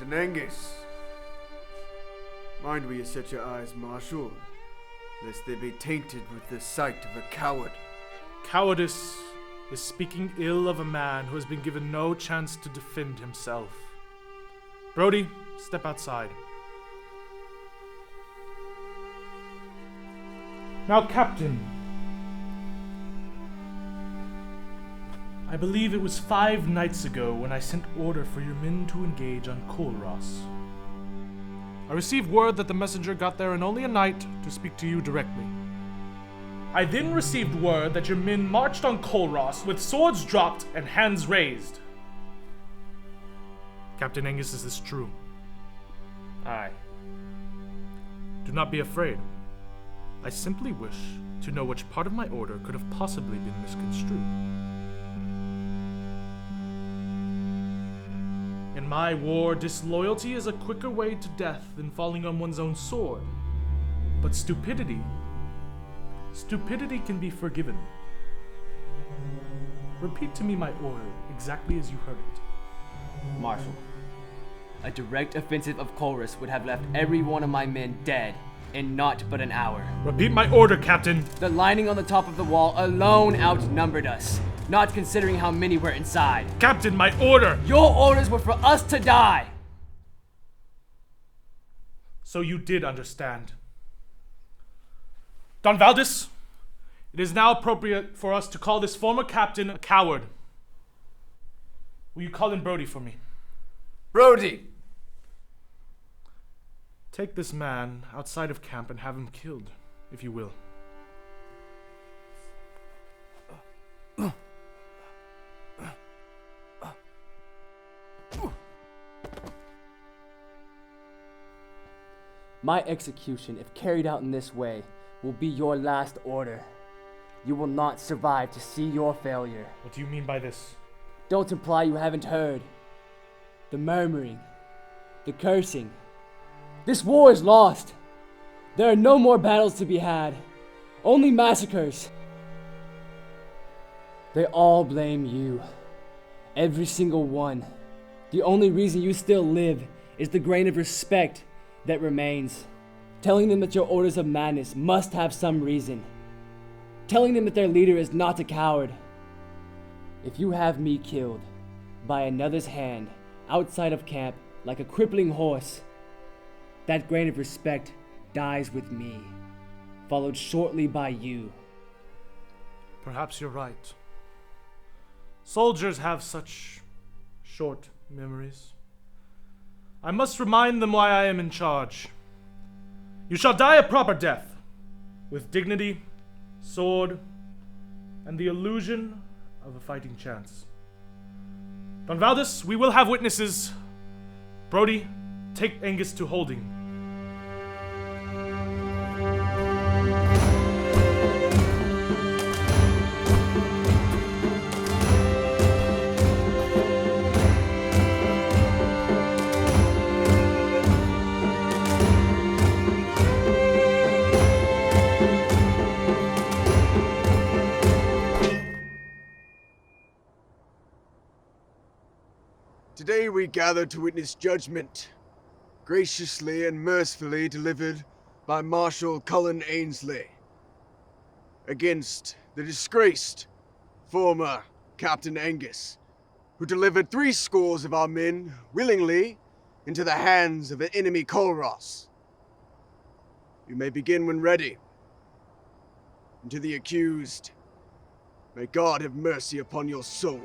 Captain Angus. Mind where you set your eyes, Marshal, lest they be tainted with the sight of a coward. Cowardice is speaking ill of a man who has been given no chance to defend himself. Brody, step outside. Now, Captain, I believe it was 5 nights ago when I sent order for your men to engage on Colross. I received word that the messenger got there in only a night to speak to you directly. I then received word that your men marched on Colross with swords dropped and hands raised. Captain Angus, is this true? Aye. Do not be afraid. I simply wish to know which part of my order could have possibly been misconstrued. In my war, disloyalty is a quicker way to death than falling on one's own sword. But stupidity can be forgiven. Repeat to me my order exactly as you heard it. Marshal, a direct offensive of Colrus would have left every one of my men dead in naught but an hour. Repeat my order, Captain. The lining on the top of the wall alone outnumbered us, not considering how many were inside. Captain, my order! Your orders were for us to die! So you did understand. Don Valdis, it is now appropriate for us to call this former captain a coward. Will you call in Brody for me? Brody! Take this man outside of camp and have him killed, if you will. My execution, if carried out in this way, will be your last order. You will not survive to see your failure. What do you mean by this? Don't imply you haven't heard. The murmuring, the cursing. This war is lost. There are no more battles to be had. Only massacres. They all blame you. Every single one. The only reason you still live is the grain of respect that remains. Telling them that your orders of madness must have some reason. Telling them that their leader is not a coward. If you have me killed by another's hand outside of camp like a crippling horse, that grain of respect dies with me, followed shortly by you. Perhaps you're right. Soldiers have such short memories. I must remind them why I am in charge. You shall die a proper death, with dignity, sword, and the illusion of a fighting chance. Don Valdis, we will have witnesses. Brody, take Angus to holding. Today we gather to witness judgment, graciously and mercifully delivered by Marshal Cullen Ainsley, against the disgraced former Captain Angus, who delivered 70 of our men willingly into the hands of an enemy Colross. You may begin when ready. And to the accused, may God have mercy upon your soul.